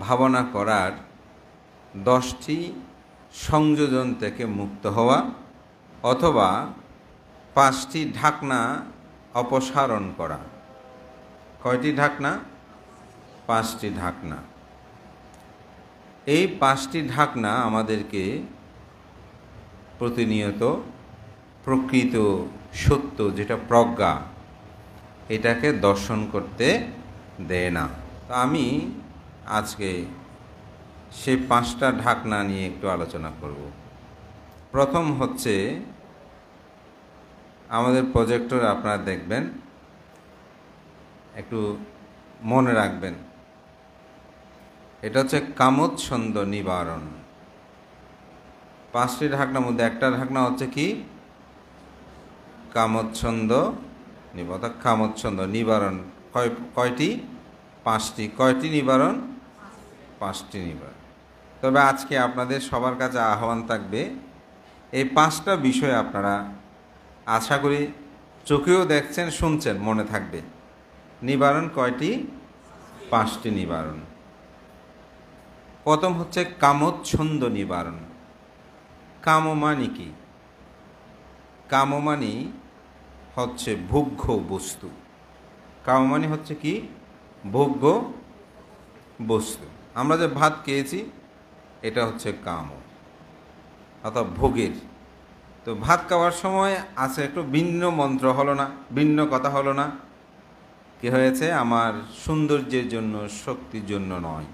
ভাবনা করার 10টি সংযোজন থেকে মুক্ত হওয়া, অথবা 5টি ঢাকনা অপসারণ করা। কয়টি ঢাকনা? 5টি ঢাকনা। এই 5টি ঢাকনা আমাদেরকে প্রতিনিয়ত প্রকৃত সত্য, যেটা প্রজ্ঞা, এটাকে দর্শন করতে দেয় না। তো আমি আজকে সেই 5টা ঢাকনা নিয়ে একটু আলোচনা করব। প্রথম হচ্ছে, আমাদের প্রজেক্টর আপনারা দেখবেন, একটু মনে রাখবেন, এটা হচ্ছে কামোচ্ছন্দ নিবারণ। 5টি ঢাকনার মধ্যে একটা ঢাকনা হচ্ছে কি? কামোচ্ছন্দ নিবারণ। কামোচ্ছন্দ নিবারণ কয়টি? 5টি। কয়টি নিবারণ? 5টি নিবারণ। তবে আজকে আপনাদের সবার কাছে আহ্বান থাকবে, এই 5টা বিষয় আপনারা আশা করি চোখেও দেখছেন, শুনছেন, মনে থাকবে। নিবারণ কয়টি? 5টি নিবারণ। প্রথম হচ্ছে কামোচ্ছন্দ নিবারণ। কামমানি কি? কামমানি হচ্ছে ভোগ্য বস্তু। কামমানি হচ্ছে কি? ভোগ্য বস্তু। আমরা যে ভাত খেয়েছি, এটা হচ্ছে কাম, অর্থাৎ ভোগের। তো ভাত খাওয়ার সময় আছে একটু ভিন্ন মন্ত্র হলো না, ভিন্ন কথা হলো না। কি হয়েছে? আমার সৌন্দর্যের জন্য, শক্তির জন্য নয়।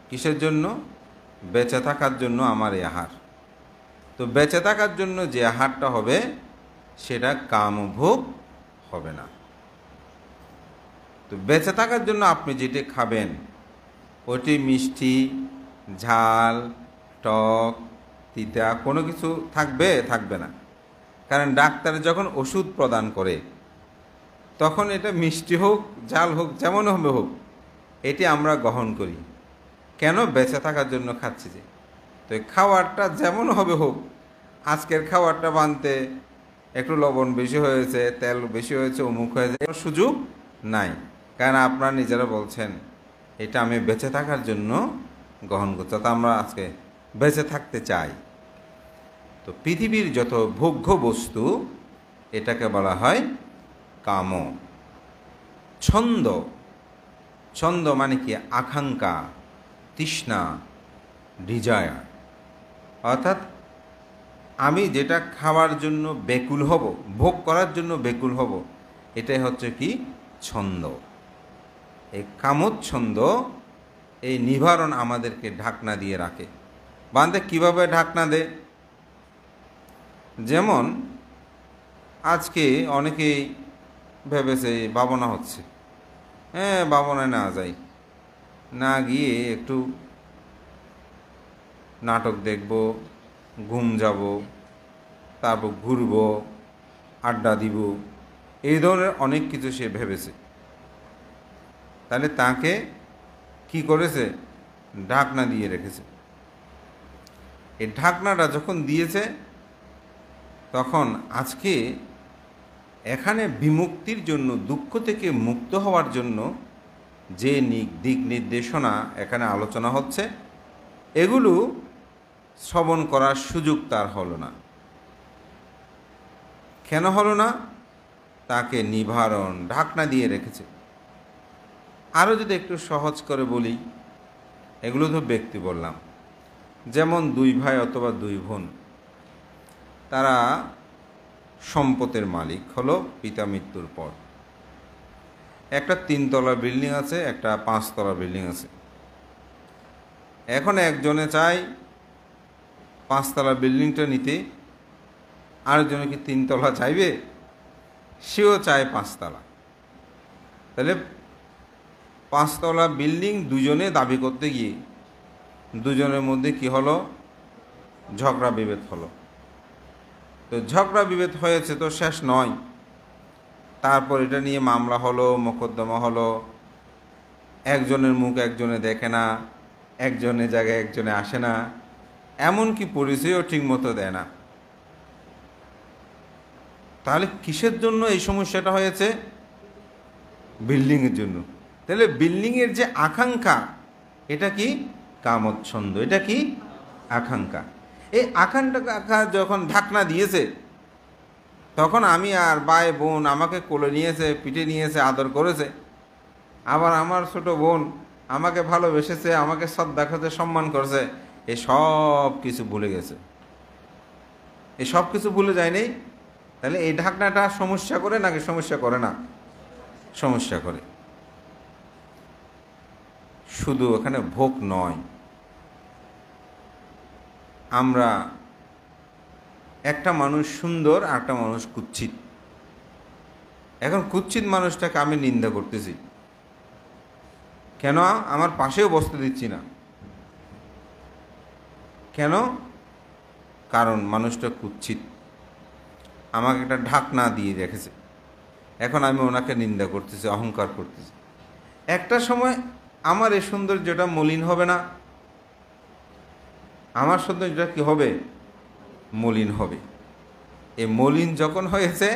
কিসের জন্য? বেঁচে থাকার জন্য আমার এই আহার। তো বেঁচে থাকার জন্য যে আহারটা হবে, সেটা কামভোগ হবে না। তো বেঁচে থাকার জন্য আপনি যেটা খাবেন, ওটি মিষ্টি, ঝাল, টক, তিতা কোনো কিছু থাকবে? থাকবে না। কারণ ডাক্তার যখন ওষুধ প্রদান করে, তখন এটা মিষ্টি হোক, ঝাল হোক, যেমন হবে হোক, এটি আমরা গ্রহণ করি। কেন? বেঁচে থাকার জন্য খাচ্ছি যে। তো খাওয়ারটা যেমন হবে হোক, আজকের খাওয়ারটা বানতে একটু লবণ বেশি হয়েছে, তেল বেশি হয়েছে, অমুক হয়েছে, কোনো সুযোগ নাই। কারণ আপনারা নিজেরা বলছেন, এটা আমি বেঁচে থাকার জন্য গ্রহণ করছি। তা আমরা আজকে বেঁচে থাকতে চাই। তো পৃথিবীর যত ভোগ্য বস্তু, এটাকে বলা হয় কাম। ছন্দ। ছন্দ মানে কি? আকাঙ্ক্ষা, তৃষ্ণা, ডিজায়ার। অর্থাৎ আমি যেটা খাওয়ার জন্য ব্যাকুল হব, ভোগ করার জন্য ব্যাকুল হব, এটাই হচ্ছে কি? ছন্দ। এই কামোচ্ছন্দ, এই নিবারণ আমাদেরকে ঢাকনা দিয়ে রাখে। বান্ধে কিভাবে ঢাকনা দেয়? যেমন আজকে অনেকেই ভেবেছে ভাবনা হচ্ছে, হ্যাঁ ভাবনায় না যাই, না গিয়ে একটু নাটক দেখব, ঘুম যাব, তারপর ঘুরব, আড্ডা দিব, এই ধরনের অনেক কিছু সে ভেবেছে। তাহলে তাকে কি করেছে? ঢাকনা দিয়ে রেখেছে। এই ঢাকনাটা যখন দিয়েছে, তখন আজকে এখানে বিমুক্তির জন্য, দুঃখ থেকে মুক্ত হওয়ার জন্য যে দিক নির্দেশনা এখানে আলোচনা হচ্ছে, এগুলো শ্রবণ করার সুযোগ তার হলো না। কেন হলো না? তাকে নিবারণ ঢাকনা দিয়ে রেখেছে। আরও যদি একটু সহজ করে বলি, এগুলো তো ব্যক্তি বললাম। যেমন 2 ভাই অথবা 2 বোন, তারা সম্পদের মালিক হলো পিতা মৃত্যুর পর। একটা 3 তলা বিল্ডিং আছে, একটা 5 তলা বিল্ডিং আছে। এখন একজনে চায় 5 তলা বিল্ডিংটা নিতে, আরেকজনে কি 3 তলা চাইবে? সেও চায় 5 তলা। তাহলে 5 তলা বিল্ডিং দুজনে দাবি করতে গিয়ে দুজনের মধ্যে কি হলো? ঝগড়া বিভেদ হলো। তো ঝগড়া বিভেদ হয়েছে তো শেষ নয়, তারপর এটা নিয়ে মামলা হলো, মোকদ্দমা হলো। একজনের মুখ একজনে দেখে না, একজনের জায়গায় একজনে আসে না, এমনকি পরিচয়ও ঠিকমতো দেয় না। তাহলে কিসের জন্য এই সমস্যাটা হয়েছে? বিল্ডিংয়ের জন্য। তাহলে বিল্ডিংয়ের যে আকাঙ্ক্ষা, এটা কি কামচ্ছন্দ, এটা কি আকাঙ্ক্ষা। এই আকাঙ্ক্ষা যখন ঢাকনা দিয়েছে, তখন আমি আর ভাই বোন আমাকে কোলে নিয়েছে, পিঠে নিয়েছে, আদর করেছে। আবার আমার ছোট বোন আমাকে ভালোবেসেছে, আমাকে শ্রদ্ধা করতে সম্মান করেছে। এই সব কিছু ভুলে গেছে, এই সব কিছু ভুলে যায়নি। তাহলে এই ঢাকনাটা সমস্যা করে নাকি সমস্যা করে না? সমস্যা করে। শুধু ওখানে ভোগ নয়, আমরা একটা মানুষ সুন্দর আর একটা মানুষ কুৎসিত। এখন কুৎসিত মানুষটাকে আমি নিন্দা করতেছি, কেন আমার পাশেও বসতে দিচ্ছি না? কেন? কারণ মানুষটা কুৎসিত, আমাকে একটা ঢাকনা দিয়ে রেখেছে। এখন আমি ওনাকে নিন্দা করতেছি, অহংকার করতেছি। একটা সময় আমার এই সৌন্দর্যটা মলিন হবে না? আমার সৌন্দর্যটা কি হবে? মলিন হবে। এই মলিন যখন হয়েছে,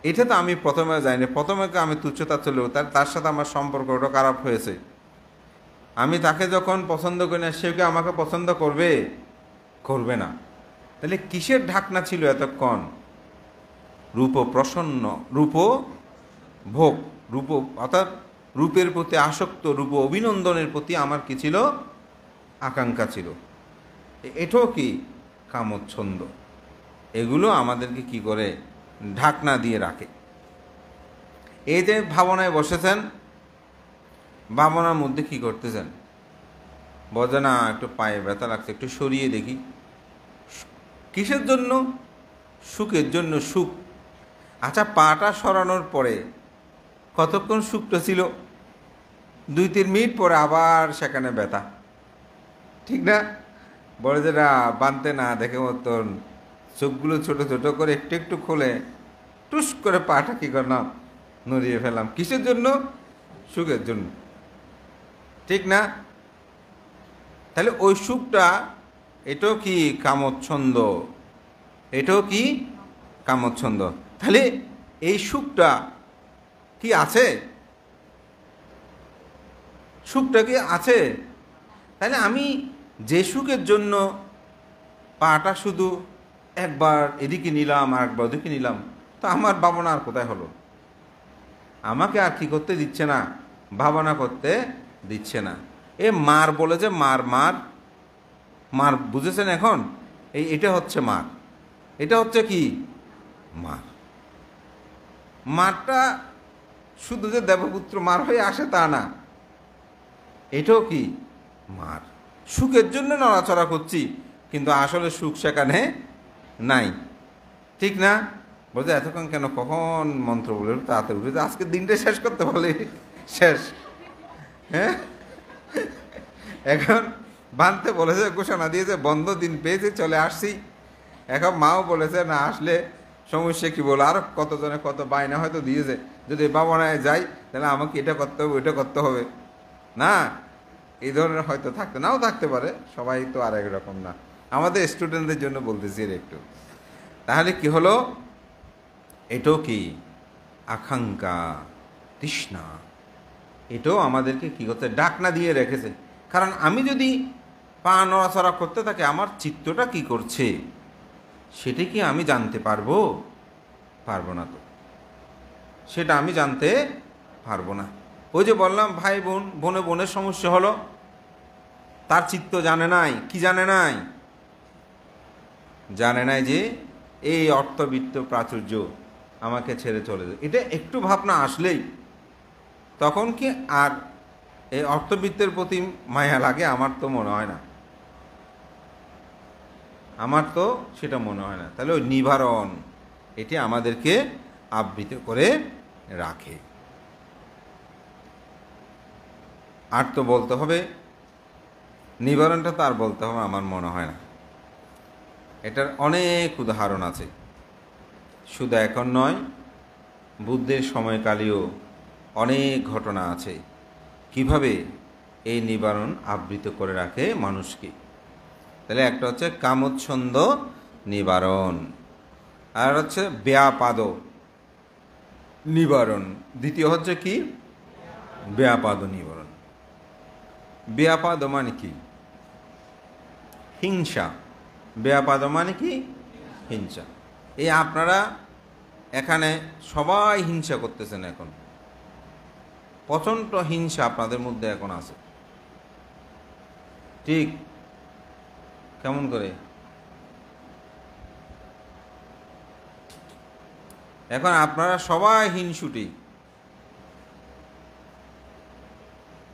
এটা তো আমি প্রথমে যাইনি, প্রথমে আমি তুচ্ছতা চলেও তার সাথে আমার সম্পর্কটা খারাপ হয়েছে। আমি তাকে যখন পছন্দ করি না, সে কি আমাকে পছন্দ করবে? করবে না। তাহলে কিসের ঢাকনা ছিল এতক্ষণ? রূপ প্রসন্ন, রূপ ভোগ, রূপ অর্থাৎ রূপের প্রতি আসক্ত, রূপ অভিনন্দনের প্রতি আমার কি ছিল? আকাঙ্ক্ষা ছিল। এটাও কি কামচ্ছন্দ। এগুলো আমাদেরকে কি করে? ঢাকনা দিয়ে রাখে। এই যে ভাবনায় বসেছেন, ভাবনার মধ্যে কি করতেছেন? বোঝে না, একটু পায়ে ব্যথা লাগছে, একটু সরিয়ে দেখি। কিসের জন্য? সুখের জন্য। সুখ। আচ্ছা, পাটা সরানোর পরে কতক্ষণ সুখটা ছিল? 2-3 মিনিট পরে আবার সেখানে ব্যথা, ঠিক না? বলে যে না, বানতে না দেখে মতন চোখগুলো ছোট ছোট করে একটু একটু খুলে টুস করে পাটা কি করলাম? নড়িয়ে ফেলাম। কিসের জন্য? সুখের জন্য, ঠিক না? তাহলে ওই সুখটা, এটাও কি কামচ্ছন্দ? এটাও কি কামচ্ছন্দ? তাহলে এই সুখটা কি আছে? সুখটা কি আছে? তাহলে আমি যে সুখের জন্য পাটা শুধু একবার এদিকে নিলাম আর একবার ওদিকে নিলাম, তো আমার ভাবনা আর কোথায় হলো? আমাকে আর কি করতে দিচ্ছে না? ভাবনা করতে দিচ্ছে না। এ মার বলে যে মার মার মার, বুঝেছেন এখন? এটা হচ্ছে মার। এটা হচ্ছে কি? মার। মারটা শুধু যে দেবপুত্র মার হয়ে আসে তা না, এটাও কি মার। সুখের জন্য নড়াচড়া করছি, কিন্তু আসলে সুখ সেখানে নাই, ঠিক না? বলছে এতক্ষণ কেন, কখন মন্ত্র বলে তাড়াতাড়ি উঠে আজকে দিনটা শেষ করতে বলে শেষ। হ্যাঁ, এখন বানতে বলেছে, ঘোষণা দিয়েছে, বন্ধ দিন পেয়েছে, চলে আসছি। এখন মাও বলেছে না আসলে সমস্যা কি বলো, আরো কতজনে কত বায়না হয়তো দিয়েছে, যদি বাবানায় যাই তাহলে আমাকে এটা করতে হবে, ওইটা করতে হবে না। এই ধরনের হয়তো থাকতে নাও থাকতে পারে, সবাই তো আর একরকম না। আমাদের স্টুডেন্টদের জন্য বলতেছি এর একটু। তাহলে কি হলো? এটাও কি আকাঙ্ক্ষা, তৃষ্ণা। এটাও আমাদেরকে কি করতে? ডাকনা দিয়ে রেখেছে। কারণ আমি যদি পা নড়াচড়া করতে থাকি, আমার চিত্তটা কি করছে সেটা কি আমি জানতে পারবো? পারবো না। তো সেটা আমি জানতে পারবো না। ওই যে বললাম, ভাই বোন, বোনে বোনের সমস্যা হলো, তার চিত্ত জানে নাই। কি জানে নাই? জানে নাই যে এই অর্থবিত্ত প্রাচুর্য আমাকে ছেড়ে চলে যায়। এটা একটু ভাবনা আসলেই তখন কি আর এই অর্থবিত্তের প্রতি মায়া লাগে? আমার তো মনে হয় না, আমার তো সেটা মনে হয় না। তাহলে ওই নিবারণ, এটি আমাদেরকে আবৃত করে রাখে। আর তো বলতে হবে, নিবারণটা তো আর বলতে হবে আমার মনে হয় না। এটার অনেক উদাহরণ আছে, শুধু এখন নয়, বুদ্ধের সময়কালেও অনেক ঘটনা আছে কিভাবে এই নিবারণ আবৃত করে রাখে মানুষকে। তাহলে একটা হচ্ছে কামচ্ছন্দ নিবারণ, আর হচ্ছে ব্যাপাদ নিবারণ। দ্বিতীয় হচ্ছে কি? ব্যাপাদ নিবারণ। ব্যাপাদ মানে কি? হিংসা। ব্যাপাদ মানে কি? হিংসা। এই আপনারা এখানে সবাই হিংসা করতেছেন, এখন প্রচণ্ড হিংসা আপনাদের মধ্যে এখন আছে, ঠিক? কেমন করে? এখন আপনারা সবাই হিংসুটি।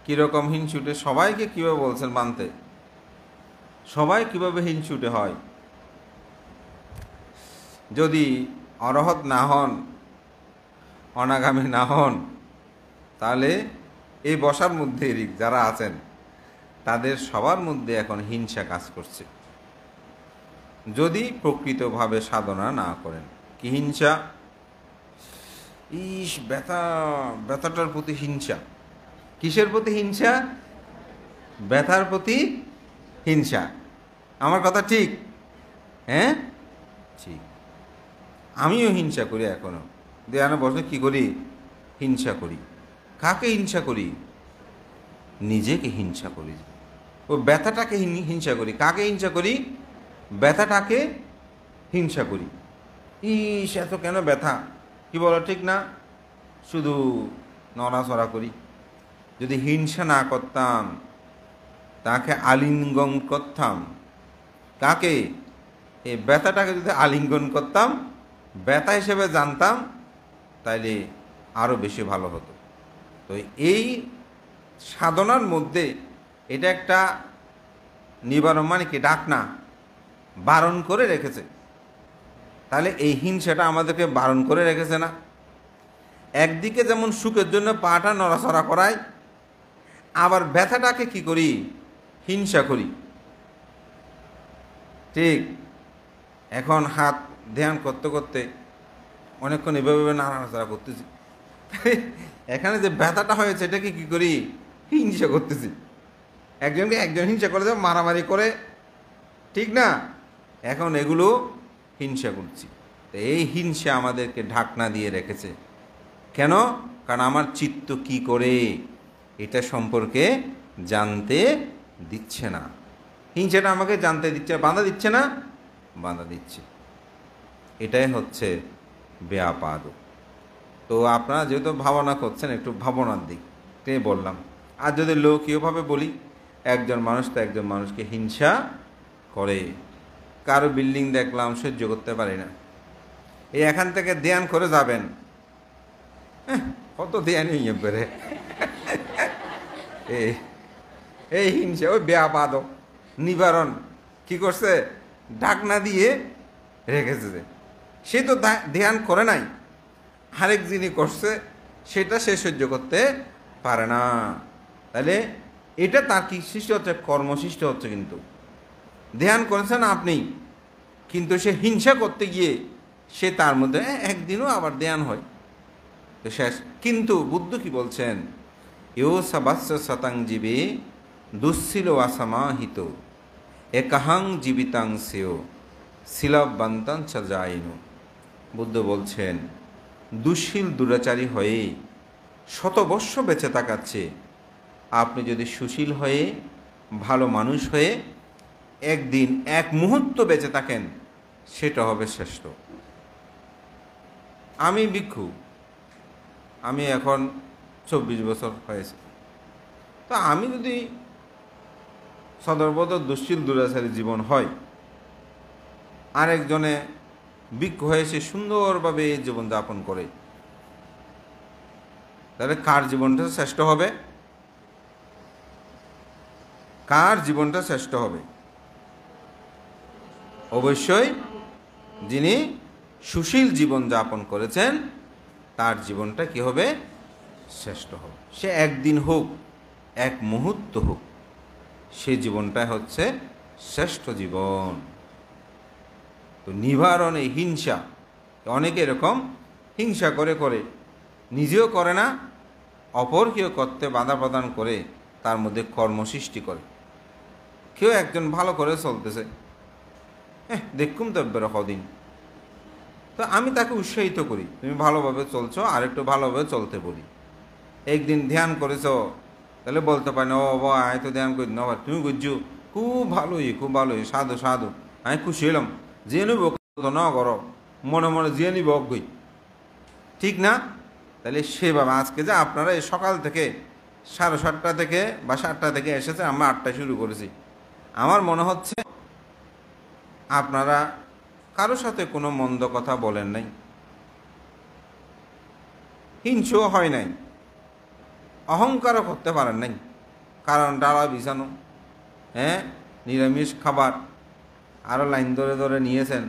কিরকম হিংসুটে? সবাইকে কিভাবে বলছেন মানতে? সবাই কিভাবে হিংসুটে হয়? যদি অরহত না হন, অনাগামী না হন, তাহলে এই বসার মধ্যে যারা আছেন তাদের সবার মধ্যে এখন হিংসা কাজ করছে, যদি প্রকৃতভাবে সাধনা না করেন। কি হিংসা? ইস, ব্যথাটার প্রতি হিংসা। কিসের প্রতি হিংসা? ব্যথার প্রতি হিংসা। আমার কথা ঠিক? হ্যাঁ, ঠিক। আমিও হিংসা করি এখনো। দেয়ানো বসে কি করি? হিংসা করি। কাকে হিংসা করি? নিজেকে হিংসা করি। ও ব্যথাটাকে হিংসা করি। কাকে হিংসা করি? ব্যথাটাকে হিংসা করি। ইস, এত কেন ব্যথা? কি বলো, ঠিক না? শুধু নড়াচড়া করি। যদি হিংসা না করতাম, তাকে আলিঙ্গন করতাম, তাকে এই ব্যথাটাকে যদি আলিঙ্গন করতাম, ব্যথা হিসেবে জানতাম, তাইলে আরও বেশি ভালো হতো। তো এই সাধনার মধ্যে এটা একটা নিবারণ, মানে কি? ডাক না, বারণ করে রেখেছে। তাহলে এই হিংসাটা আমাদেরকে বারণ করে রেখেছে না? একদিকে যেমন সুখের জন্য পাটা নড়াচড়া করায়, আবার ব্যথাটাকে কি করি? হিংসা করি, ঠিক? এখন হাত ধ্যান করতে করতে অনেকক্ষণ এভাবে নাড়াচাড়া করতেছি, এখানে যে ব্যথাটা হয়েছে এটাকে কি করি? হিংসা করতেছি। একজনকে একজন হিংসা করে দেবে, মারামারি করে, ঠিক না? এখন এগুলো হিংসা করছি। তো এই হিংসা আমাদেরকে ঢাকনা দিয়ে রেখেছে। কেন? কারণ আমার চিত্ত কি করে এটা সম্পর্কে জানতে দিচ্ছে না। হিংসাটা আমাকে জানতে দিচ্ছে, বাধা দিচ্ছে না? বাধা দিচ্ছে। এটাই হচ্ছে ব্যাপাদ। তো আপনারা যেহেতু ভাবনা করছেন, একটু ভাবনার দিকটাই বললাম। আর যদি লৌকিকভাবে বলি, একজন মানুষ তো একজন মানুষকে হিংসা করে। কারো বিল্ডিং দেখলাম, সহ্য করতে পারি না, এই এখান থেকে ধ্যান করে যাবেন, কত ধ্যানই বেড়ে এই হিংসা, ওই ব্যাপাদ নিবারণ কি করছে? ঢাকনা দিয়ে রেখেছে। সে তো ধ্যান করে নাই, আরেক যিনি করছে সেটা সে সহ্য করতে পারে না। তাহলে এটা তার কি সৃষ্টি হচ্ছে? কর্ম সৃষ্টি হচ্ছে। কিন্তু ধ্যান করেছেন আপনি, কিন্তু সে হিংসা করতে গিয়ে সে তার মধ্যে একদিনও আবার ধ্যান হয় তো শেষ। কিন্তু বুদ্ধ কি বলছেন? ইউ সাবাস্য শতাং জীবে দুঃশীল অসমাহিত একাহাং জীবিতাং সেও শিলবন্তাং চাজাইনু। বুদ্ধ বলছেন, দুঃশীল দুরাচারী হয়ে শতবর্ষ বেঁচে থাকাচ্ছে আপনি যদি সুশীল হয়ে ভালো মানুষ হয়ে একদিন এক মুহূর্ত বেঁচে থাকেন, সেটা হবে শ্রেষ্ঠ। আমি ভিক্ষু, আমি এখন 24 বছর হয়েছে। তো আমি যদি সদর্বত দুশ্চিল দুরাচারী জীবন হয়, আরেকজনে ভিক্ষু হয়ে সে সুন্দরভাবে জীবনযাপন করে, তাহলে কার জীবনটা শ্রেষ্ঠ হবে? কার জীবনটা শ্রেষ্ঠ হবে? অবশ্যই যিনি সুশীল জীবন যাপন করেছেন তার জীবনটা কি হবে? শ্রেষ্ঠ হবে। সে একদিন হোক, এক মুহূর্ত হোক, সে জীবনটা হচ্ছে শ্রেষ্ঠ জীবন। তো নিবারণ এই হিংসা, অনেকে এরকম হিংসা করে করে নিজেও করে না, অপরকেও করতে বাধা প্রদান করে তার মধ্যে কর্ম সৃষ্টি করে। কেউ একজন ভালো করে চলতেছে, দেখুন তো এবার কদিন, তো আমি তাকে উৎসাহিত করি, তুমি ভালোভাবে চলছো, আর একটু ভালোভাবে চলতে বলি। একদিন ধ্যান করেছ, তাহলে বলতে পারেন, ও বাবা আয় তো ধ্যান করি না, তুমি বুঝছো খুব ভালোই সাধু সাধু, আমি খুশি হলাম, যে নিব না করো, মনে মনে যে নিব অজ্ঞই, ঠিক না? তাহলে সেভাবে আজকে যে আপনারা এই সকাল থেকে 7:30 থেকে বা 7টা থেকে এসেছে, আমরা 8টায় শুরু করেছি, আমার মনে হচ্ছে আপনারা কারোর সাথে কোনো মন্দ কথা বলেন নাই, হিংসও হয় নাই, অহংকারও করতে পারেন নাই। কারণ ডালা বিছানো, হ্যাঁ, নিরামিষ খাবার আরও লাইন ধরে ধরে নিয়েছেন,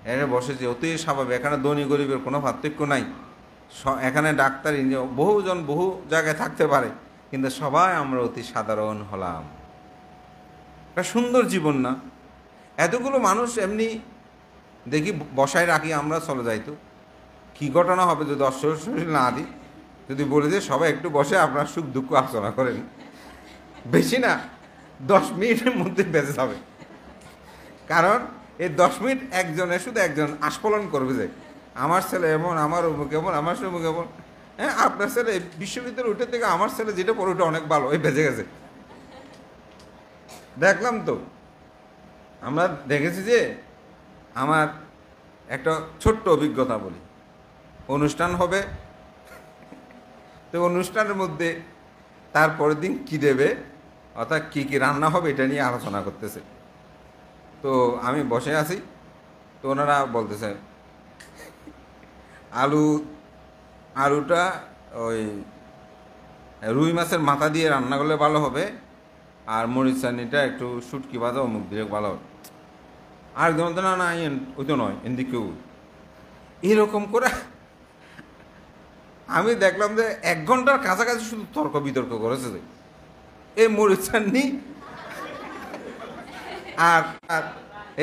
এখানে বসেছে, অতি স্বাভাবিক। এখানে ধনী গরিবের কোনো পার্থক্য নাই। এখানে ডাক্তার ইঞ্জিনিয়ার বহুজন বহু জায়গায় থাকতে পারে, কিন্তু সবাই আমরা অতি সাধারণ হলাম। একটা সুন্দর জীবন না? এতগুলো মানুষ এমনি দেখি বসায় রাখি, আমরা চলে যাইতো, কী ঘটনা হবে যদি অশ্বশীল না দিই, যদি বলে যে সবাই একটু বসে আপনার সুখ দুঃখ আলোচনা করেন, বেশি না 10 মিনিটের মধ্যে বেঁচে যাবে। কারণ এই 10 মিনিট শুধু একজন আস্ফলন করবে যে আমার ছেলে এমন, আমার অমুক এমন, আমার অমুক এমন, হ্যাঁ আপনার ছেলে বিশ্ববিদ্যালয় উঠে থেকে আমার ছেলে যেটা পড়ে ওটা অনেক ভালো, এই বেঁচে গেছে। দেখলাম তো, আমরা দেখেছি যে, আমার একটা ছোট্ট অভিজ্ঞতা বলি। অনুষ্ঠান হবে, তো অনুষ্ঠানের মধ্যে তারপরের দিন কী দেবে, অর্থাৎ কী কী রান্না হবে এটা নিয়ে আলোচনা করতেছে। তো আমি বসে আছি, তো ওনারা বলতেছে আলুটা ওই রুই মাছের মাথা দিয়ে রান্না করলে ভালো হবে, আর মরিচ চাটনিটা একটু শুটকি ভাজা অমুক দিয়ে ভালো হবে। আর একদম না না ওই তো নয়, এদিকেও এরকম করে আমি দেখলাম যে 1 ঘন্টার কাছাকাছি শুধু তর্ক বিতর্ক করেছে যে এই মরিচ চাটনি আর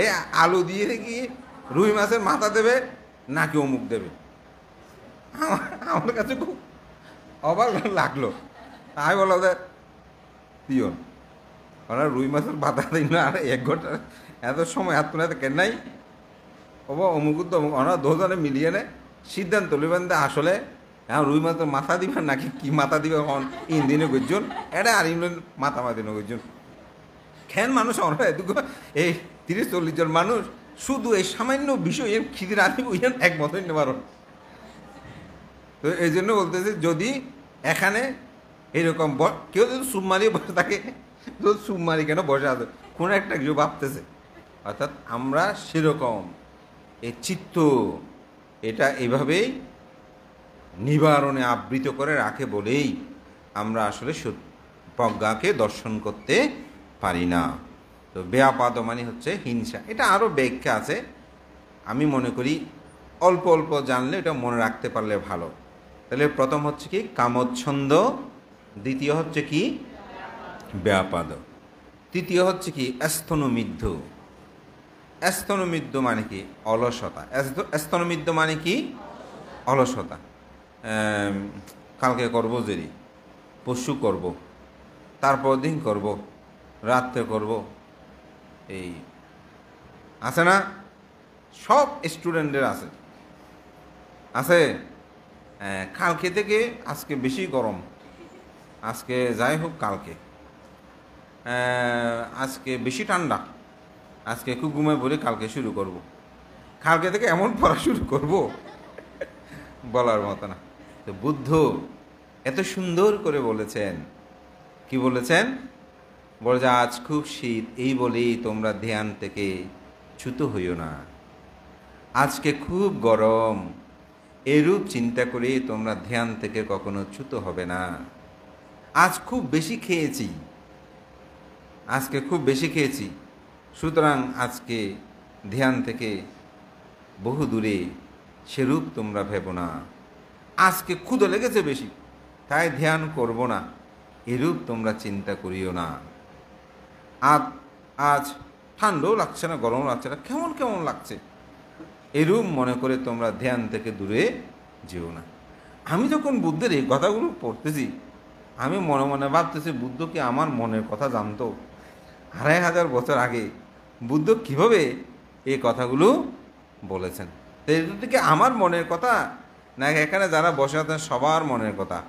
এই আলু দিয়ে কি রুই মাছের মাথা দেবে নাকি অমুক দেবে। আমার কাছে খুব অবাক লাগলো। আমি বললাম যে পিয়ন, ওরা রুই মাছের মাথা দিই না, আর 1 ঘন্টা এত সময় হাত তুলে কেন নাই, ও অমুক তো অমুক, ওরা দুজনে মিলিয়ে নেয় সিদ্ধান্ত লিবেন যে আসলে হ্যাঁ রুই মাছের মাথা দিবেন নাকি কি মাথা দিবে, এখন ইন্দিনে গজ্জন এটা আর ইমন মাথা মাতিনো গজ্জন। খেন মানুষ আমরা এটুকু এই 30-40 জন মানুষ শুধু এই সামান্য বিষয় খিদির আনি ওইখান একমত হইতে পারো। তো এই জন্য বলতেছে, যদি এখানে এরকম কেউ যদি সুবমারি বসে থাকে, তো সুবমারি কেন বসে আছে, কোনো একটা কিছু ভাবতেছে। অর্থাৎ আমরা সেরকম এই চিত্ত এটা এভাবেই নিবারণে আবৃত করে রাখে বলেই আমরা আসলে প্রজ্ঞাকে দর্শন করতে পারি না। তো ব্যাপাদ মানে হচ্ছে হিংসা। এটা আরও ব্যাখ্যা আছে, আমি মনে করি অল্প অল্প জানলে এটা মনে রাখতে পারলে ভালো। তাহলে প্রথম হচ্ছে কি কামচ্ছন্দ, দ্বিতীয় হচ্ছে কি ব্যাপাদ, তৃতীয় হচ্ছে কি স্থনমিদ্ধ। স্থনমিদ্ধ মানে কি অলসতা। স্থনমিদ্ধ মানে কি অলসতা। কালকে করবো দেরি, পরশু করব, তারপর দিন করব, রাত্রে করব, এই আছে না, সব স্টুডেন্টদের আছে আছে কালকে থেকে আজকে বেশি গরম, আজকে যাই হোক কালকে আজকে বেশি ঠান্ডা, আজকে একটু ঘুমে পড়ে কালকে শুরু করব, কালকে থেকে এমন পড়া শুরু করব বলার মতো না। তো বুদ্ধ এত সুন্দর করে বলেছেন, কি বলেছেন, বলে যে আজ খুব শীত, এই বলেই তোমরা ধ্যান থেকে চ্যুত হইও না। আজকে খুব গরম, এরূপ চিন্তা করে তোমরা ধ্যান থেকে কখনো চ্যুত হবে না। আজ খুব বেশি খেয়েছি, আজকে খুব বেশি খেয়েছি, সুতরাং আজকে ধ্যান থেকে বহু দূরে, সেরূপ তোমরা ভেবো না। আজকে ক্ষুধা লেগেছে বেশি, তাই ধ্যান করব না, এরূপ তোমরা চিন্তা করিও না। আজ ঠান্ডাও লাগছে না, গরমও লাগছে না, কেমন কেমন লাগছে, এরূপ মনে করে তোমরা ধ্যান থেকে দূরে যেও না। আমি যখন বুদ্ধের এই কথাগুলো পড়তেছি, আমি মনে মনে ভাবতেছি বুদ্ধ কি আমার মনের কথা জানতো? 2500 বছর আগে বুদ্ধ কিভাবে এই কথাগুলো বলেছেন? তো এটা থেকে আমার মনের কথা না এখানে যারা বসে আছেন সবার মনের কথা?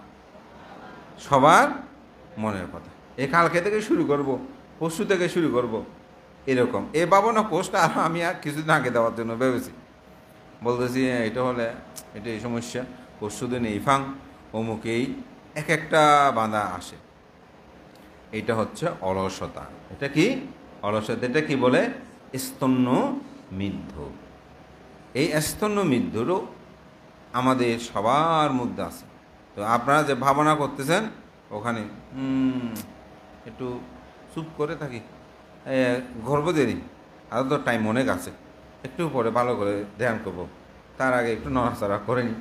সবার মনের কথা। এই কালকে থেকে শুরু করব, পরশু থেকে শুরু করব, এরকম এ পাবো না পোস্ট। আর আমি আর কিছুদিন আগে দেওয়ার জন্য ভেবেছি, বলতেছি এটা হলে এটা এই সমস্যা, পরশু দিন এই ফাং, অমুকেই এক একটা বাঁধা আসে। এটা হচ্ছে অলসতা। এটা কি অলসতা? এটা কি বলে? স্তন্য মিদ্ধ। এই স্তন্য মিদ্ধরও আমাদের সবার মধ্যে আছে। তো আপনারা যে ভাবনা করতেছেন ওখানে একটু চুপ করে থাকি, ঘরবো দেরি, আরও তো টাইম অনেক আছে, একটু পরে ভালো করে ধ্যান করবো, তার আগে একটু নড়াচড়া করে নি,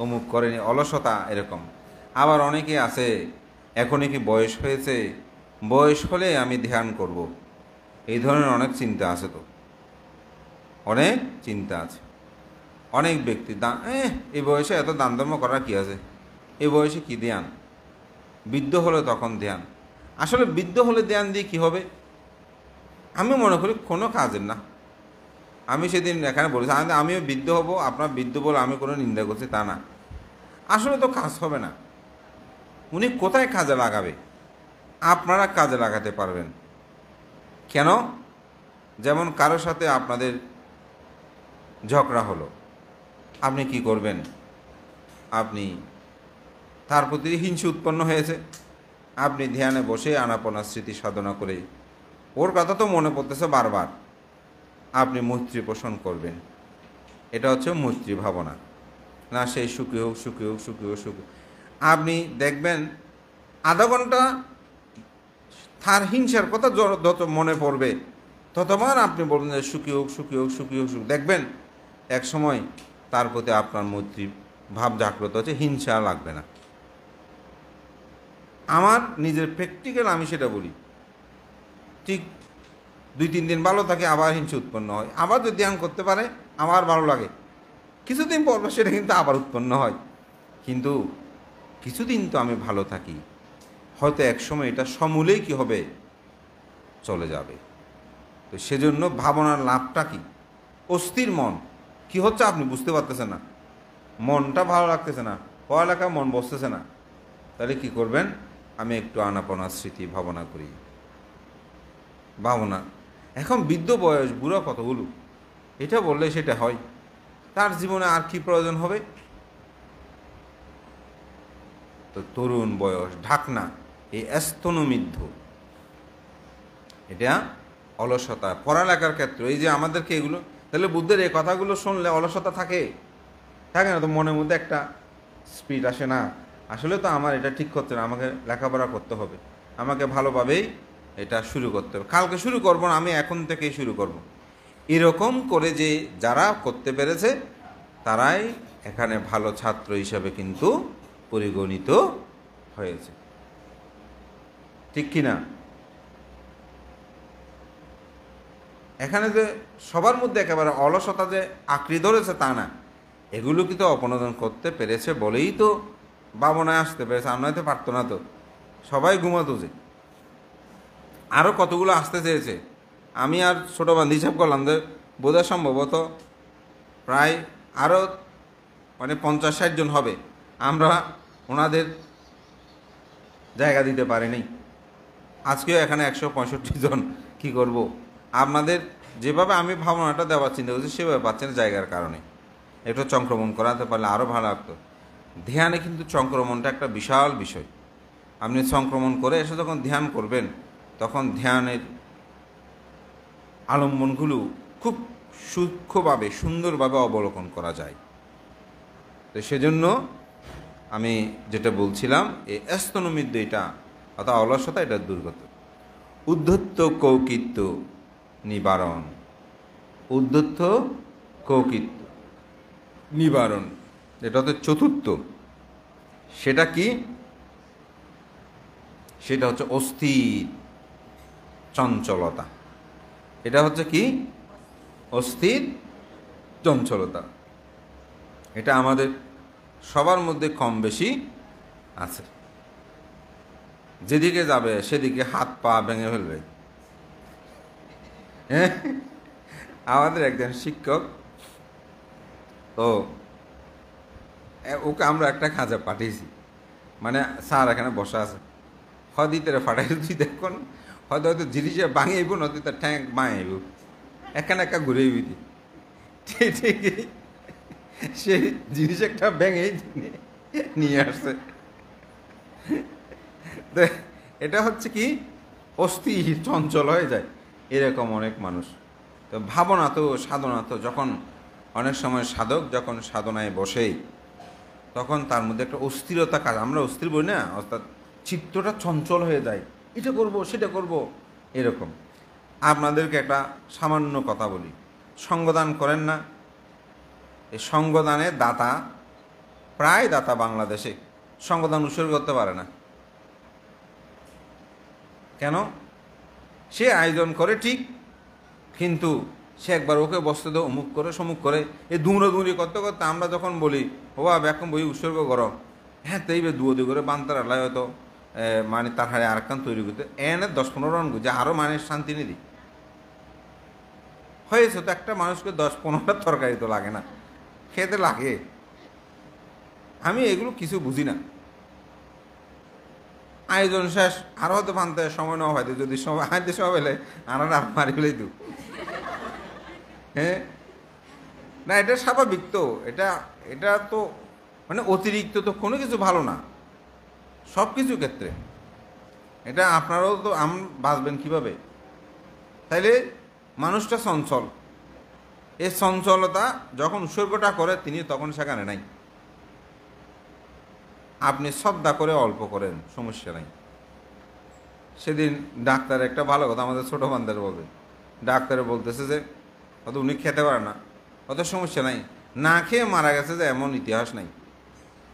অমুক করে নি, অলসতা এরকম। আবার অনেকে আছে এখনই কি বয়স হয়েছে, বয়স হলে আমি ধ্যান করব, এই ধরনের অনেক চিন্তা আছে। তো অনেক চিন্তা আছে। অনেক ব্যক্তি এই বয়সে এত দান ধর্ম করার কী আছে, এই বয়সে কি ধ্যান, বৃদ্ধ হলে তখন ধ্যান। আসলে বৃদ্ধ হলে ধ্যান দিয়ে কী হবে? আমি মনে করি কোনো কাজের না। আমি সেদিন এখানে বলেছি আমিও বৃদ্ধ হব, আপনার বৃদ্ধ বলে আমি কোনো নিন্দা করছি তা না। আসলে তো কাজ হবে না। উনি কোথায় কাজে লাগাবে? আপনারা কাজে লাগাতে পারবেন কেন? যেমন কারোর সাথে আপনাদের ঝগড়া হলো, আপনি কি করবেন? আপনি তার প্রতি হিংসা উৎপন্ন হয়েছে, আপনি ধ্যানে বসে আনাপনা স্মৃতি সাধনা করে ওর কথা তো মনে পড়তেছে বারবার, আপনি মৈত্রী পোষণ করবেন। এটা হচ্ছে মৈত্রী ভাবনা। না সেই সুখী হোক, সুখী হোক, সুখী হোক, সুখী। আপনি দেখবেন আধা ঘন্টা তার হিংসার কথা যত মনে পড়বে ততবার আপনি বলবেন যে সুখী হোক, সুখী হোক, সুখী হোক, সুখ। দেখবেন এক সময় তার প্রতি আপনার মৈত্রী ভাব জাগ্রত হচ্ছে, হিংসা লাগবে না। আমার নিজের প্র্যাকটিক্যাল আমি সেটা বলি। ঠিক 2-3 দিন ভালো থাকে, আবার হিংসা উৎপন্ন হয়, আবার যদি ধ্যান করতে পারে আমার ভালো লাগে, কিছুদিন পর সেটা কিন্তু আবার উৎপন্ন হয়। কিন্তু কিছুদিন তো আমি ভালো থাকি, হয়তো একসময় এটা সমূলেই কি হবে, চলে যাবে। তো সেজন্য ভাবনার লাভটা কি? অস্থির মন কি হচ্ছে আপনি বুঝতে পারতেছেন না, মনটা ভালো লাগতেছে না, পড়ালেখা মন বসতেছে না, তাহলে কি করবেন? আমি একটু আনাপনা স্মৃতি ভাবনা করি। ভাবনা এখন বৃদ্ধ বয়স, বুড়ো কত বলুক, এটা বললে সেটা হয়, তার জীবনে আর কি প্রয়োজন হবে? তো তরুণ বয়স ঢাকনা, এই স্তনমিদ্ধ, এটা অলসতা। পড়ালেখার ক্ষেত্রে এই যে আমাদেরকে এগুলো, তাহলে বুদ্ধের এই কথাগুলো শুনলে অলসতা থাকে থাকে না? তো মনের মধ্যে একটা স্পিড আসে না, আসলে তো আমার এটা ঠিক করতে না, আমাকে লেখাপড়া করতে হবে, আমাকে ভালোভাবেই এটা শুরু করতে হবে, কালকে শুরু করব না, আমি এখন থেকেই শুরু করব। এরকম করে যে যারা করতে পেরেছে তারাই এখানে ভালো ছাত্র হিসাবে কিন্তু পরিগণিত হয়েছে, ঠিক কি না? এখানে যে সবার মধ্যে একেবারে অলসতা যে আঁকড়ে ধরেছে তা না, এগুলো কিন্তু অপনোদন করতে পেরেছে বলেই তো ভাবনায় আসতে পেরেছে, আমরা তো পারতো না। তো সবাই ঘুমাতো যে, আরও কতগুলো আসতে চেয়েছে। আমি আর ছোটো বান্ধব হিসাব করলাম যে বোধহয় সম্ভবত প্রায় আরও 50-60 জন হবে, আমরা ওনাদের জায়গা দিতে পারিনি। আজকেও এখানে 165 জন। কি করব? আপনাদের যেভাবে আমি ভাবনাটা দেওয়ার চিন্তা করছি সেভাবে পাচ্ছেন জায়গার কারণে। একটু সংক্রমণ করাতে পারলে আরও ভালো লাগতো। ধ্যানে কিন্তু সংক্রমণটা একটা বিশাল বিষয়। আপনি সংক্রমণ করে এসে যখন ধ্যান করবেন তখন ধ্যানের আলম্বনগুলো খুব সূক্ষ্মভাবে সুন্দরভাবে অবলোকন করা যায়। তো সেজন্য আমি যেটা বলছিলাম, এই স্তনমিদ্ধ এটা অর্থাৎ অলসতা, এটা দুর্গত। উদ্ধত্ত কৌকিত্ব নিবারণ, উদ্ধত্ত কৌকিত্ব নিবারণ, এটা হচ্ছে চতুর্থ। সেটা কি? সেটা হচ্ছে অস্থির চঞ্চলতা। এটা হচ্ছে কি? অস্থির চঞ্চলতা। এটা আমাদের সবার মধ্যে কম বেশি আছে। যেদিকে যাবে সেদিকে হাত পা ভেঙে ফেলবে। আমাদের একজন শিক্ষক, তো ওকে আমরা একটা খাঁচা পাঠিয়েছি, স্যার এখানে বসা আছে, হদিতে ফাটাই তুই দেখুন হয়তো হয়তো জিনিসে ভাঙাইব নদী তার ঠ্যাং বাঁয়াইব একা একা ঘুরে দিই ঠিকই সেই জিনিস একটা ভেঙেই নিয়ে আসছে। এটা হচ্ছে কি অস্থির চঞ্চল হয়ে যায় এরকম অনেক মানুষ। তো ভাবনা তো সাধনা তো যখন অনেক সময় সাধক যখন সাধনায় বসেই তখন তার মধ্যে একটা অস্থিরতা কাজ, আমরা অস্থির বলি না, অর্থাৎ চিত্তটা চঞ্চল হয়ে যায়, এটা করব সেটা করব এরকম। আপনাদেরকে একটা সামান্য কথা বলি, সঙ্গদান করেন না? এই সঙ্গদানের দাতা প্রায় দাতা বাংলাদেশে সঙ্গদান উৎসর্গ করতে পারে না। কেন? সে আয়োজন করে ঠিক, কিন্তু সে একবার ওকে বসতে দেয় অমুক করে সমুক করে, এই দুমড়ি করতে করতে আমরা যখন বলি ও বা এখন বই উৎসর্গ করো, হ্যাঁ তাইবে দুদি করে বান্তার আল্লাহ হয়তো মানে তার হারে আরেকখান তৈরি করতে এনে 10-15 রান যে আরও মানে শান্তি নিদি হয়েছে। তো একটা মানুষকে 10-15টা তরকারি তো লাগে না, খেতে লাগে। আমি এগুলো কিছু বুঝি না। আয়োজন শেষ আরও হয়তো বানতে সময় নেওয়া হয়তো, যদি সময় হাতে সব এলে আর মারি ফেলেই দু। হ্যাঁ না, এটা স্বাভাবিক তো, এটা তো মানে অতিরিক্ত তো কোনো কিছু ভালো না সব কিছু ক্ষেত্রে। এটা আপনারাও তো বাঁচবেন কীভাবে? তাইলে মানুষটা চঞ্চল, এই চঞ্চলতা যখন উৎসর্গটা করে তিনি তখন সেখানে নাই। আপনি শ্রদ্ধা করে অল্প করেন, সমস্যা নাই। সেদিন ডাক্তার একটা ভালো কথা আমাদের ছোটো বান্দার বলবে, ডাক্তারে বলতেছে যে অত উনি খেতে পারে না, অত সমস্যা নাই, না খেয়ে মারা গেছে যে এমন ইতিহাস নাই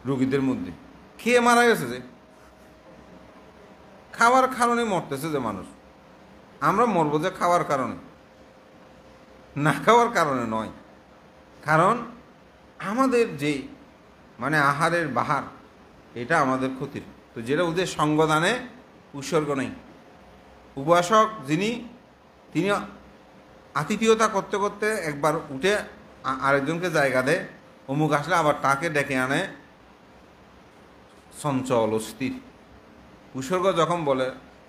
রুগীদের মধ্যে। খেয়ে মারা গেছে যে, খাওয়ার কারণে মরতেছে যে মানুষ, আমরা মরবো যে খাওয়ার কারণে, না খাওয়ার কারণে নয়। কারণ আমাদের যে মানে আহারের বাহার এটা আমাদের ক্ষতির। তো যেটা ওদের সঙ্গদানে উৎসর্গ নেই। উপাসক যিনি তিনি আতিথেয়তা করতে করতে একবার উঠে আরেকজনকে জায়গা দেয়, অমুক আসলে আবার তাকে ডেকে আনে, চঞ্চল অস্থির। উৎসর্গ যখন বলে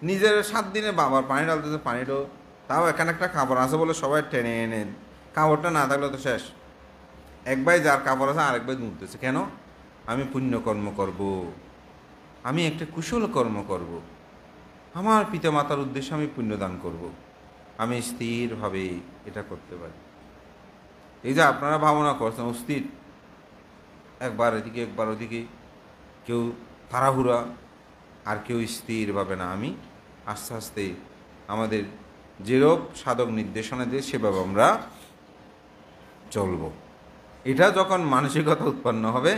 নিজের 7 দিনে বাবার পানি ঢালতেছে, পানিটাও তাও এখানে একটা কাপড় আছে বলে সবাই টেনে এনে, কাপড়টা না থাকলে তো শেষ। এক ভাই যার কাপড় আছে আরেক ভাই মুড়তেছে, কেন? আমি পুণ্যকর্ম করব, আমি একটা কুশল কর্ম করব, আমার পিতামাতার উদ্দেশ্যে আমি পুণ্যদান করব, আমি স্থিরভাবে এটা করতে পারি। এই যে আপনারা ভাবনা করছেন অস্থির, একবার এদিকে একবার ওদিকে, কেউ তাড়াহুড়া আর কেউ স্থিরভাবে না। আমি আস্তে আস্তে আমাদের যেরূপ সাধক নির্দেশনা দিয়ে সেভাবে আমরা চলব। এটা যখন মানসিকতা উৎপন্ন হবে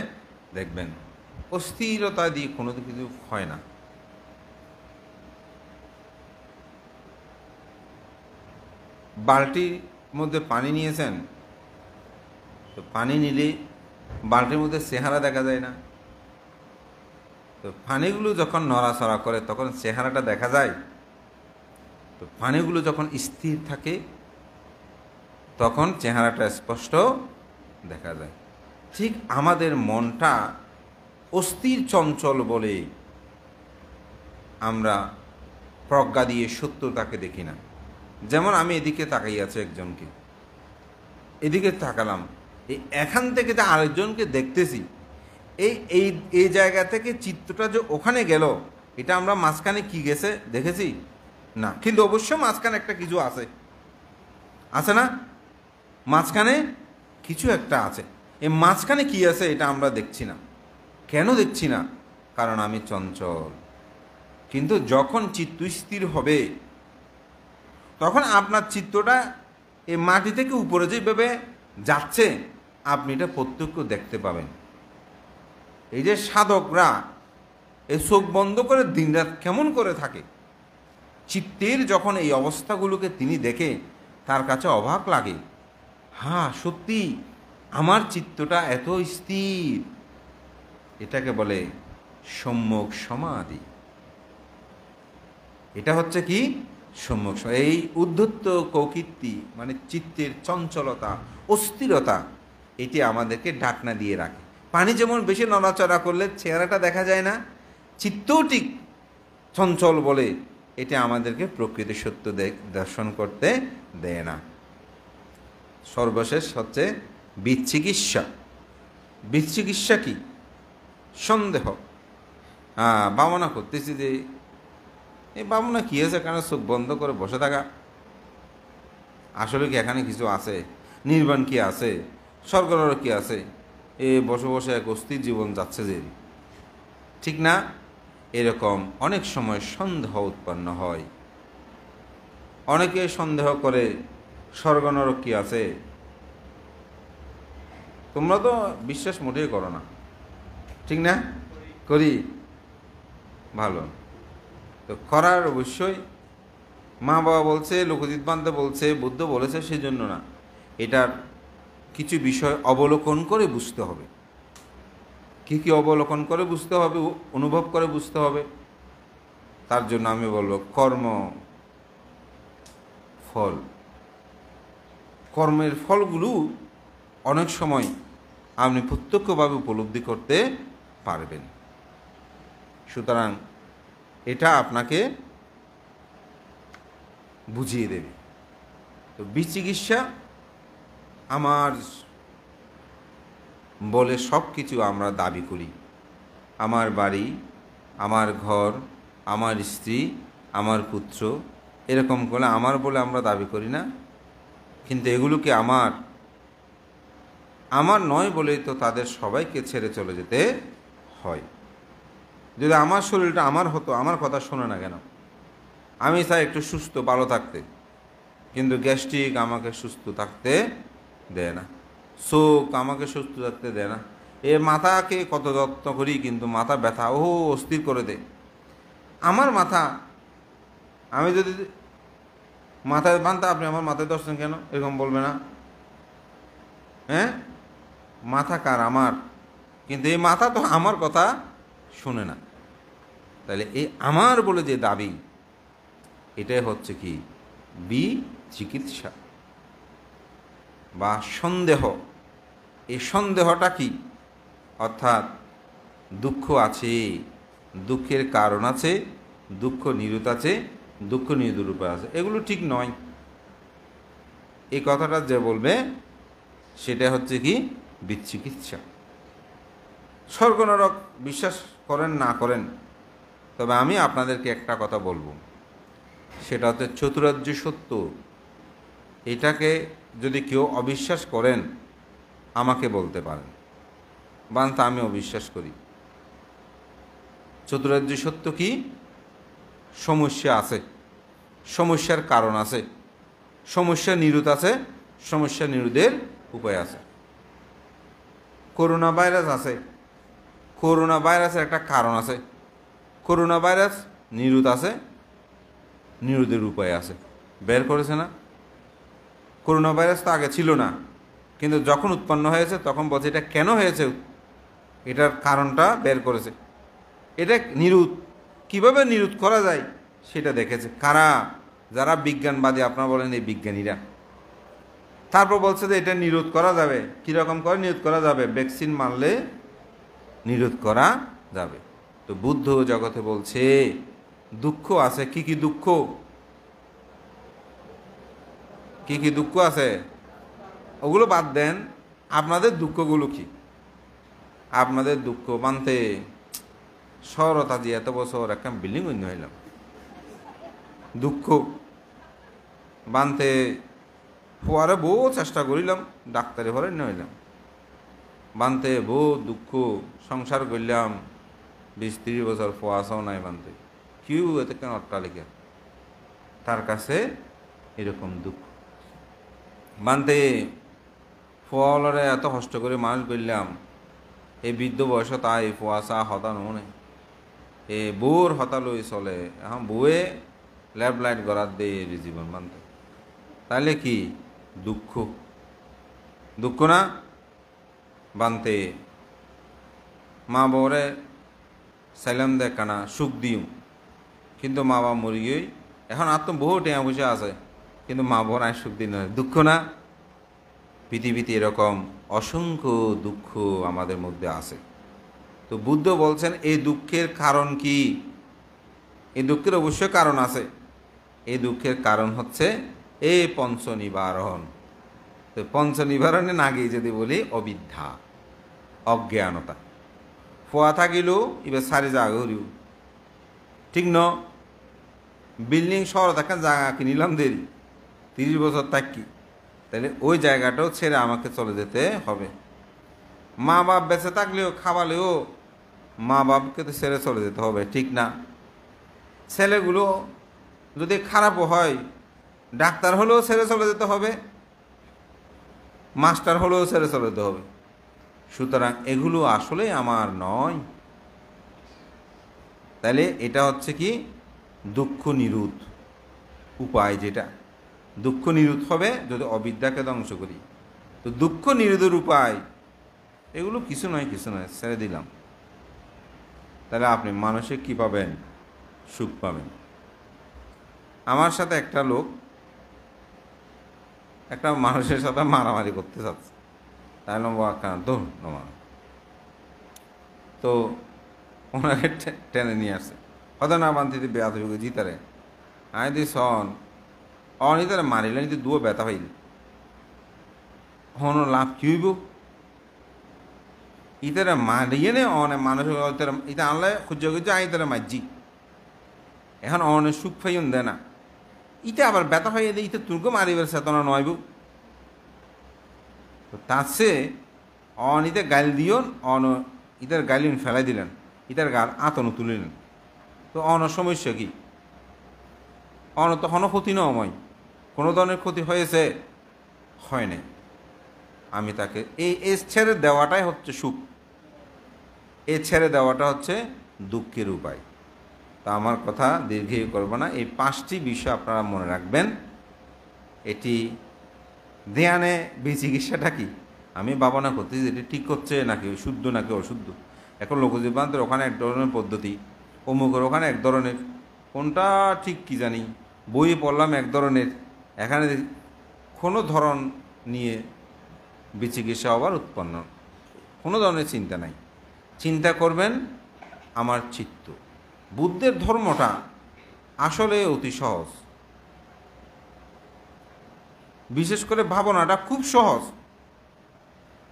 দেখবেন অস্থিরতা দিয়ে কোনো কিছু হয় না। বালতির মধ্যে পানি নিয়েছেন, তো পানি নিলে বালতির মধ্যে চেহারা দেখা যায় না, তো পানিগুলো যখন নড়াচড়া করে তখন চেহারাটা দেখা যায়। তো পানিগুলো যখন স্থির থাকে তখন চেহারাটা স্পষ্ট দেখা যায়। ঠিক আমাদের মনটা অস্থির চঞ্চল বলে আমরা প্রজ্ঞা দিয়ে সত্যতাকে দেখি না। যেমন আমি এদিকে তাকাই আছি একজনকে, এদিকে তাকালাম, এই এখান থেকে যে আরেকজনকে দেখতেছি, এই এই এই জায়গা থেকে চিত্রটা যে ওখানে গেল, এটা আমরা মাঝখানে কি গেছে দেখেছি না, কিন্তু অবশ্য মাঝখানে একটা কিছু আছে, আছে না? মাঝখানে কিছু একটা আছে, এই মাঝখানে কি আছে এটা আমরা দেখছি না। কেন দেখছি না? কারণ আমি চঞ্চল। কিন্তু যখন চিত্ত স্থির হবে তখন আপনার চিত্তটা এই মাটি থেকে উপরে যেভাবে যাচ্ছে আপনি এটা প্রত্যক্ষ দেখতে পাবেন। এই যে সাধকরা এই চোখ বন্ধ করে দিনরাত কেমন করে থাকে, চিত্তের যখন এই অবস্থাগুলোকে তিনি দেখে তার কাছে অবাক লাগে, হ্যাঁ সত্যি আমার চিত্তটা এত স্থির। এটাকে বলে সম্যক সমাধি। এটা হচ্ছে কি? সম্যক। এই উদ্ধত্ত কৌকীর্তি মানে চিত্তের চঞ্চলতা, অস্থিরতা, এটি আমাদেরকে ঢাকনা দিয়ে রাখে। পানি যেমন বেশি নড়াচড়া করলে চেহারাটা দেখা যায় না, চিত্তও ঠিক চঞ্চল বলে এটা আমাদেরকে প্রকৃতির সত্য দর্শন করতে দেয় না। সর্বশেষ হচ্ছে বিচিকিৎসা। বিচিকিৎসা কি? সন্দেহ। ভাবনা করতেছি যে এই ভাবনা কী আছে, কেন চোখ বন্ধ করে বসে থাকা? আসলে কি এখানে কিছু আছে? নির্বাণ কি আছে? স্বর্গনরক কি আছে? এ বসে বসে এক অস্থির জীবন যাচ্ছে যে, ঠিক না? এরকম অনেক সময় সন্দেহ উৎপন্ন হয়। অনেকে সন্দেহ করে স্বর্গনরক কি আছে। তোমরা তো বিশ্বাস মোটেই করো না, ঠিক না? করি, ভালো তো করার অবশ্যই। মা বাবা বলছে, লোকজিৎ বান্ধব বলছে, বুদ্ধ বলেছে, সেজন্য না। এটার কিছু বিষয় অবলোকন করে বুঝতে হবে। কি কি অবলোকন করে বুঝতে হবে, অনুভব করে বুঝতে হবে? তার জন্য আমি বলবো কর্ম ফল। কর্মের ফলগুলো অনেক সময় আপনি প্রত্যক্ষভাবে উপলব্ধি করতে পারবেন। সুতরাং এটা আপনাকে বুঝিয়ে দেবে। তো বিচিকিৎসা আমার বলে সব কিছু আমরা দাবি করি। আমার বাড়ি, আমার ঘর, আমার স্ত্রী, আমার পুত্র, এরকম করে আমার বলে আমরা দাবি করি না? কিন্তু এগুলোকে আমার নয় বলেই তো তাদের সবাইকে ছেড়ে চলে যেতে হয়। যদি আমার শরীরটা আমার হতো, আমার কথা শোনে না কেন? আমি চাই একটু সুস্থ ভালো থাকতে, কিন্তু গ্যাস্ট্রিক আমাকে সুস্থ থাকতে দেয় না, চোখ আমাকে সুস্থ থাকতে দেয় না। এ মাথাকে কত যত্ন করি, কিন্তু মাথা ব্যথা অস্থির করে দেয়। আমার মাথা, আমি যদি মাথায় বানতে, আপনি আমার মাথায় ধরছেন কেন, এরকম বলবে না? হ্যাঁ, মাথা কার? আমার। কিন্তু এই মাথা তো আমার কথা শুনে না। তাহলে এই আমার বলে যে দাবি, এটাই হচ্ছে কি বিচিকিৎসা বা সন্দেহ। এই সন্দেহটা কি? অর্থাৎ দুঃখ আছে, দুঃখের কারণ আছে, দুঃখ নিরূত আছে, দুঃখ নিরূপের উপায় আছে, এগুলো ঠিক নয়। এই কথাটা যে বলবে সেটা হচ্ছে কি বিচিকিৎসা। স্বর্গনরক বিশ্বাস করেন না করেন, তবে আমি আপনাদেরকে একটা কথা বলবো, সেটা হচ্ছে চতুরার্য সত্য। এটাকে যদি কেউ অবিশ্বাস করেন আমাকে বলতে পারেন, বানতা আমি অবিশ্বাস করি। চতুরার্য সত্য কি? সমস্যা আছে, সমস্যার কারণ আছে, সমস্যা নিরূত আছে, সমস্যা নিরোধের উপায় আছে। করোনা ভাইরাস আছে, করোনা ভাইরাসের একটা কারণ আছে, করোনা ভাইরাস নিরোধ আছে, নিরোধের উপায় আছে। বের করেছে না? করোনা ভাইরাস তো আগে ছিল না, কিন্তু যখন উৎপন্ন হয়েছে তখন বলছে এটা কেন হয়েছে, এটার কারণটা বের করেছে। এটা নিরোধ কিভাবে নিরোধ করা যায় সেটা দেখেছে কারা? যারা বিজ্ঞানবাদী, আপনারা বলেন এই বিজ্ঞানীরা। তারপর বলছে যে এটা নিরোধ করা যাবে। কীরকম করে নিরোধ করা যাবে? ভ্যাকসিন মারলে নিরোধ করা যাবে। তো বুদ্ধ জগতে বলছে দুঃখ আছে। কি কি দুঃখ? কি কি দুঃখ আছে? ওগুলো বাদ দেন, আপনাদের দুঃখগুলো কি? আপনাদের দুঃখ মানতে সরতাজি এত বছর একটা বিল্ডিং অন্য হইলাম, দুঃখ বানতে ফুয়ারে বহু চেষ্টা করিলাম, ডাক্তারে ভরে নইলাম, বানতে বহু দুঃখ, সংসার করলাম 20-30 বছর, ফোয়াশাও নাই বানতে, কেউ এতে কেন অট্টালিকা? তার কাছে এরকম দুঃখ বানতে ফলরে এত কষ্ট করে মানুষ করলাম, এই বৃদ্ধ বয়স তাই ফোয়াশা হতানো নেই, এ বউর হতা লই চলে, এখন বউয়ে ল্যাব লাইট গড়ার দে জীবন বানতে। তাহলে কি দুঃখ? দুঃখ না? বানতে মা বউরে সাইলাম দে কানা সুখ দিও, কিন্তু মা বাবা মরি গই, এখন আর তো বহু টেয়া বসে আছে, কিন্তু মা বোন আর সুখ দিন, দুঃখ না? পৃথিবীতে এরকম অসংখ্য দুঃখ আমাদের মধ্যে আছে। তো বুদ্ধ বলছেন এই দুঃখের কারণ কি? এই দুঃখের অবশ্যই কারণ আছে। এই দুঃখের কারণ হচ্ছে এই পঞ্চ নিবারণ। তো পঞ্চ নিবারণে না গিয়ে যদি বলি অবিদ্যা, অজ্ঞানতা ফোয়া থাকিলেও এবার সারি জায়গা হরিও ঠিক ন। বিল্ডিং শহর দেখা জায়গা কিনিলাম দেরি 30 বছর থাকি, তাহলে ওই জায়গাটাও ছেড়ে আমাকে চলে যেতে হবে। মা বাপ বেঁচে থাকলেও খাওয়ালেও মা বাপকে তো ছেড়ে চলে যেতে হবে, ঠিক না? ছেলেগুলো যদি খারাপও হয়, ডাক্তার হলেও ছেড়ে চলে যেতে হবে, মাস্টার হলেও ছেড়ে চলে যেতে হবে। সুতরাং এগুলো আসলে আমার নয়। তাহলে এটা হচ্ছে কি দুঃখ নিরোধ উপায়। যেটা দুঃখ নিরোধ হবে যদি অবিদ্যাকে ধ্বংস করি। তো দুঃখ নিরোধের উপায় এগুলো কিছু নয় ছেড়ে দিলাম। তাহলে আপনি মানসিক কী পাবেন? সুখ পাবেন। আমার সাথে একটা লোক একটা মানুষের সাথে মারামারি করতে চাচ্ছে, তাই নমা তো ওনাকে টেনে নিয়ে আসছে, হয়তো না বান্তিতে বেয়া হইব জিতারে আয় দি সন অনিতারে মারিলে নিতে দুও ব্যথা হইল হন লাভ কি হইব? ইতারে মারিয়ে নে অনে মানুষ ইতা আনলে খুঁজে আই তারা মারজি এখন অনে সুখ ফাইন দে না, ইটা আবার ব্যথা হয়ে দেয়, ইতে তুর্গ মারিবার চেতনা নয়ব। তো তার সে অনিতে গাল দিও অন ইতার গালিন ফেলাই দিলেন, ইতার গাল আতনও তুলিলেন। তো অন সমস্যা কি? অন তখনও ক্ষতি নয়, কোনো ধরনের ক্ষতি হয়েছে? হয় নাই। আমি তাকে এই ছেড়ে দেওয়াটাই হচ্ছে সুখ, এই ছেড়ে দেওয়াটা হচ্ছে দুঃখের উপায়। তা আমার কথা দীর্ঘায়ু করব না। এই 5টি বিষয় আপনারা মনে রাখবেন। এটি ধ্যানে চিকিৎসাটা কি আমি ভাবনা করতেছি এটি ঠিক হচ্ছে নাকি শুদ্ধ নাকি অশুদ্ধ। এখন লোকজীবান্তের ওখানে এক ধরনের পদ্ধতি, অমুকের ওখানে এক ধরনের, কোনটা ঠিক কি জানি, বইয়ে পড়লাম এক ধরনের, এখানে কোনো ধরন নিয়ে বিচিকিৎসা হবার উৎপন্ন কোনো ধরনের চিন্তা নাই। চিন্তা করবেন আমার চিত্ত। বুদ্ধের ধর্মটা আসলে অতি সহজ, বিশেষ করে ভাবনাটা খুব সহজ।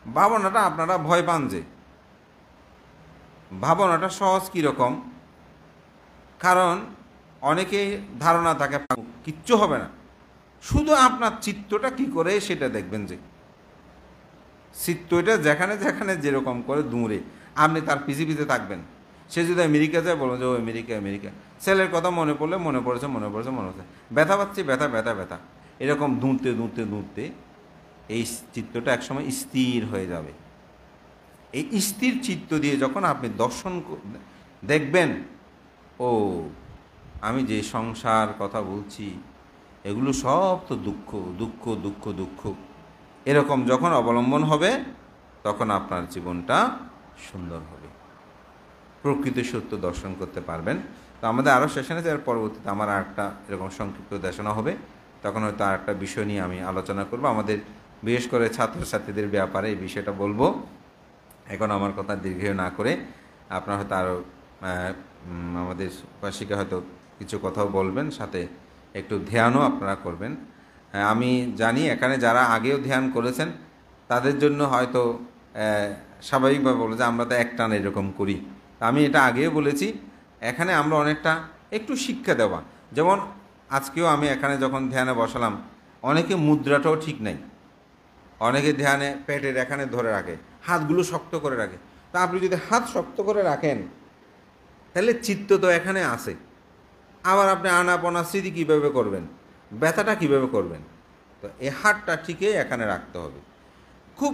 ভাবনাটা আপনারা ভয় পান যে ভাবনাটা সহজ কীরকম, কারণ অনেকেই ধারণা থাকে কিচ্ছু হবে না, শুধু আপনার চিত্তটা কি করে সেটা দেখবেন। যে চিত্তটা যেখানে যেখানে যেরকম করে দূরে আপনি তার পিছে থাকবেন। সে যদি আমেরিকা যায় বলবেন যে ও আমেরিকা, ছেলের কথা মনে পড়লে মনে পড়েছে, ব্যথা পাচ্ছি, ব্যথা এরকম দুঁতে এই চিত্তটা একসময় স্থির হয়ে যাবে। এই স্থির চিত্ত দিয়ে যখন আপনি দর্শন দেখবেন, ও আমি যে সংসার কথা বলছি এগুলো সব তো দুঃখ, এরকম যখন অবলম্বন হবে তখন আপনার জীবনটা সুন্দর হবে, প্রকৃত সত্য দর্শন করতে পারবেন। তো আমাদের আরও সেশনে যাওয়ার পরবর্তীতে আমার আরেকটা এরকম সংক্ষিপ্ত দেশনা হবে, তখন হয়তো আরেকটা বিষয় নিয়ে আমি আলোচনা করব। আমাদের বিশেষ করে ছাত্রছাত্রীদের ব্যাপারে এই বিষয়টা বলবো। এখন আমার কথা দীর্ঘায়ু না করে আপনারা হয়তো আরও আমাদের পাশিকে হয়তো কিছু কথাও বলবেন, সাথে একটু ধ্যানও আপনারা করবেন। আমি জানি এখানে যারা আগেও ধ্যান করেছেন তাদের জন্য হয়তো স্বাভাবিকভাবে বলে যে আমরা তো একটানা এরকম করি। আমি এটা আগেও বলেছি, এখানে আমরা অনেকটা একটু শিক্ষা দেওয়া। যেমন আজকেও আমি এখানে যখন ধ্যানে বসালাম, অনেকে মুদ্রাটাও ঠিক নাই, অনেকে ধ্যানে পেটের এখানে ধরে রাখে, হাতগুলো শক্ত করে রাখে। তা আপনি যদি হাত শক্ত করে রাখেন তাহলে চিত্ত তো এখানে আসে। আবার আপনি আনাপনা স্মৃতি কীভাবে করবেন, ব্যথাটা কীভাবে করবেন? তো এই হাতটা ঠিকই এখানে রাখতে হবে, খুব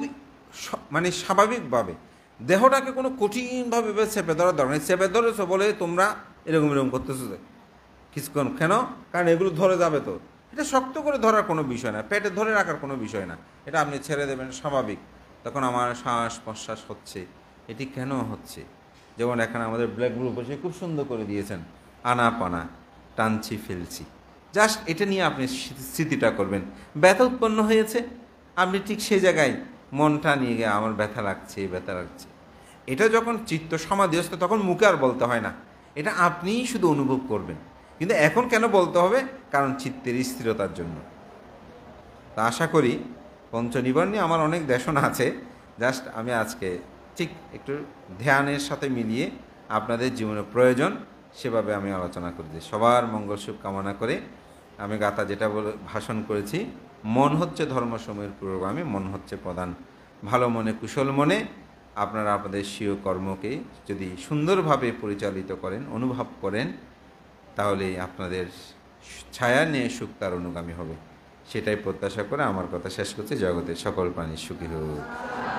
মানে স্বাভাবিকভাবে। দেহটাকে কোনো কঠিনভাবে চেপে ধরার দরকার নেই। চেপে ধরেছো বলে তোমরা এরকম করতেছো যে কিছুক্ষণ, কেন? কারণ এগুলো ধরে যাবে। তো এটা শক্ত করে ধরার কোনো বিষয় না, পেটে ধরে রাখার কোনো বিষয় না, এটা আপনি ছেড়ে দেবেন স্বাভাবিক। তখন আমার শ্বাস প্রশ্বাস হচ্ছে, এটি কেন হচ্ছে? যেমন এখানে আমাদের ব্ল্যাক গ্রুপ বসে খুব সুন্দর করে দিয়েছেন, আনাপানা, টানছি ফেলছি, জাস্ট এটা নিয়ে আপনি স্মৃতিটা করবেন। ব্যথা উৎপন্ন হয়েছে, আপনি ঠিক সেই জায়গায় মনটা নিয়ে গিয়ে আমার ব্যথা লাগছে। এটা যখন চিত্ত সমাধিস্থ তখন মুখে আর বলতে হয় না, এটা আপনিই শুধু অনুভব করবেন। কিন্তু এখন কেন বলতে হবে? কারণ চিত্তের স্থিরতার জন্য। তা আশা করি পঞ্চনিবার নিয়ে আমার অনেক দেশনা আছে, জাস্ট আমি আজকে ঠিক একটু ধ্যানের সাথে মিলিয়ে আপনাদের জীবনে প্রয়োজন সেভাবে আমি আলোচনা করেছি। সবার মঙ্গল সুখ কামনা করে আমি গাথা যেটা বলে ভাষণ করেছি, মন হচ্ছে ধর্মসমূহের পুরোগামী, মন হচ্ছে প্রধান। ভালো মনে কুশল মনে আপনারা আপনাদের স্বীয় কর্মকে যদি সুন্দরভাবে পরিচালিত করেন, অনুভব করেন, তাহলে আপনাদের ছায়া নিয়ে সুখ তার অনুগামী হবে। সেটাই প্রত্যাশা করে আমার কথা শেষ করছি। জগতের সকল প্রাণী সুখী হোক।